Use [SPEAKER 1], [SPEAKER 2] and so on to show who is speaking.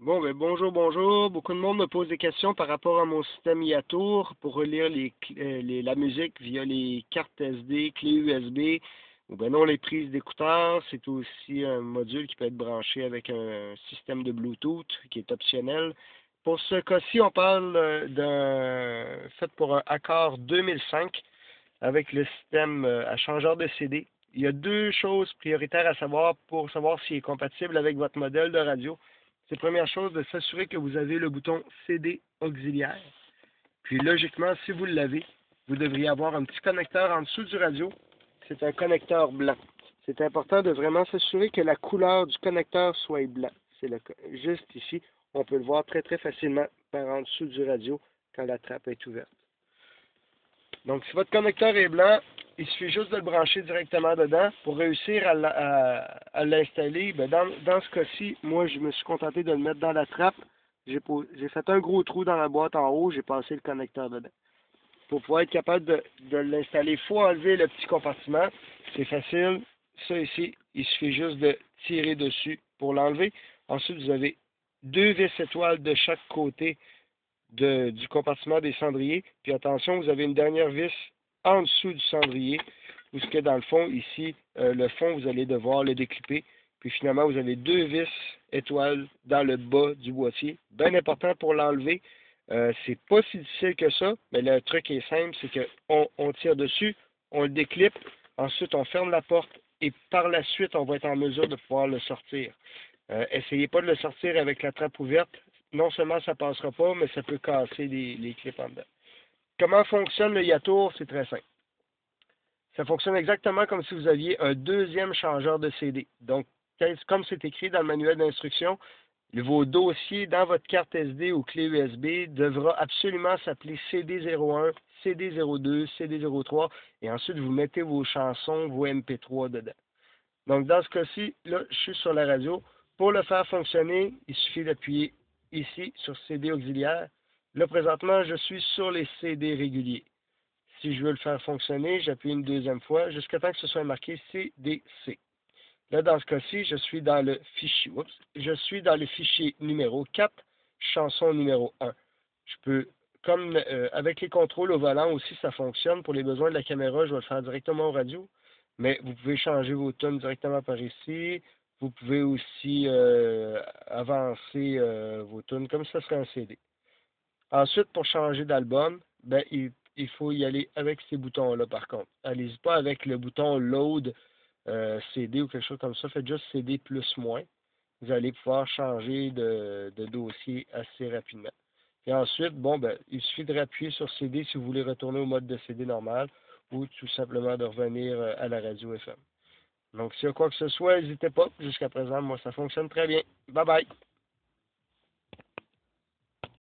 [SPEAKER 1] Bon, ben bonjour, bonjour. Beaucoup de monde me pose des questions par rapport à mon système iAtour pour relire la musique via les cartes SD, clés USB ou ben non les prises d'écouteurs. C'est aussi un module qui peut être branché avec un système de Bluetooth qui est optionnel. Pour ce cas-ci, on parle d'un fait pour un Accord 2005 avec le système à changeur de CD. Il y a deux choses prioritaires à savoir pour savoir s'il est compatible avec votre modèle de radio. C'est première chose de s'assurer que vous avez le bouton CD auxiliaire. Puis logiquement, si vous l'avez, vous devriez avoir un petit connecteur en dessous du radio. C'est un connecteur blanc. C'est important de vraiment s'assurer que la couleur du connecteur soit blanc. C'est juste ici. On peut le voir très très facilement par en dessous du radio quand la trappe est ouverte. Donc, si votre connecteur est blanc, il suffit juste de le brancher directement dedans. Pour réussir à l'installer, ben dans ce cas-ci, moi, je me suis contenté de le mettre dans la trappe. J'ai fait un gros trou dans la boîte en haut, j'ai passé le connecteur dedans. Pour pouvoir être capable de l'installer, il faut enlever le petit compartiment. C'est facile. Ça ici, il suffit juste de tirer dessus pour l'enlever. Ensuite, vous avez deux vis étoiles de chaque côté du compartiment des cendriers. Puis attention, vous avez une dernière vis en dessous du cendrier, où ce que dans le fond, ici, le fond, vous allez devoir le déclipper. Puis finalement, vous avez deux vis étoiles dans le bas du boîtier. Bien important pour l'enlever. C'est pas si difficile que ça, mais le truc est simple, c'est qu'on tire dessus, on le déclipe, ensuite on ferme la porte et par la suite, on va être en mesure de pouvoir le sortir. Essayez pas de le sortir avec la trappe ouverte. Non seulement ça passera pas, mais ça peut casser les clips en dedans. Comment fonctionne le Yatour? C'est très simple. Ça fonctionne exactement comme si vous aviez un deuxième changeur de CD. Donc, comme c'est écrit dans le manuel d'instruction, vos dossiers dans votre carte SD ou clé USB devra absolument s'appeler CD01, CD02, CD03, et ensuite vous mettez vos chansons, vos MP3 dedans. Donc, dans ce cas-ci, là, je suis sur la radio. Pour le faire fonctionner, il suffit d'appuyer ici sur CD auxiliaire. Là, présentement, je suis sur les CD réguliers. Si je veux le faire fonctionner, j'appuie une deuxième fois jusqu'à temps que ce soit marqué CDC. Là, dans ce cas-ci, je suis dans le fichier numéro 4, chanson numéro 1. Je peux, comme avec les contrôles au volant aussi, ça fonctionne. Pour les besoins de la caméra, je vais le faire directement au radio. Mais vous pouvez changer vos tonnes directement par ici. Vous pouvez aussi avancer vos tunes comme ça serait un CD. Ensuite, pour changer d'album, ben, il faut y aller avec ces boutons-là, par contre. Allez-y pas avec le bouton Load CD ou quelque chose comme ça. Faites juste CD plus moins. Vous allez pouvoir changer de dossier assez rapidement. Et ensuite, bon, ben, il suffit de réappuyer sur CD si vous voulez retourner au mode de CD normal ou tout simplement de revenir à la radio FM. Donc, s'il y a quoi que ce soit, n'hésitez pas. Jusqu'à présent, moi, ça fonctionne très bien. Bye bye.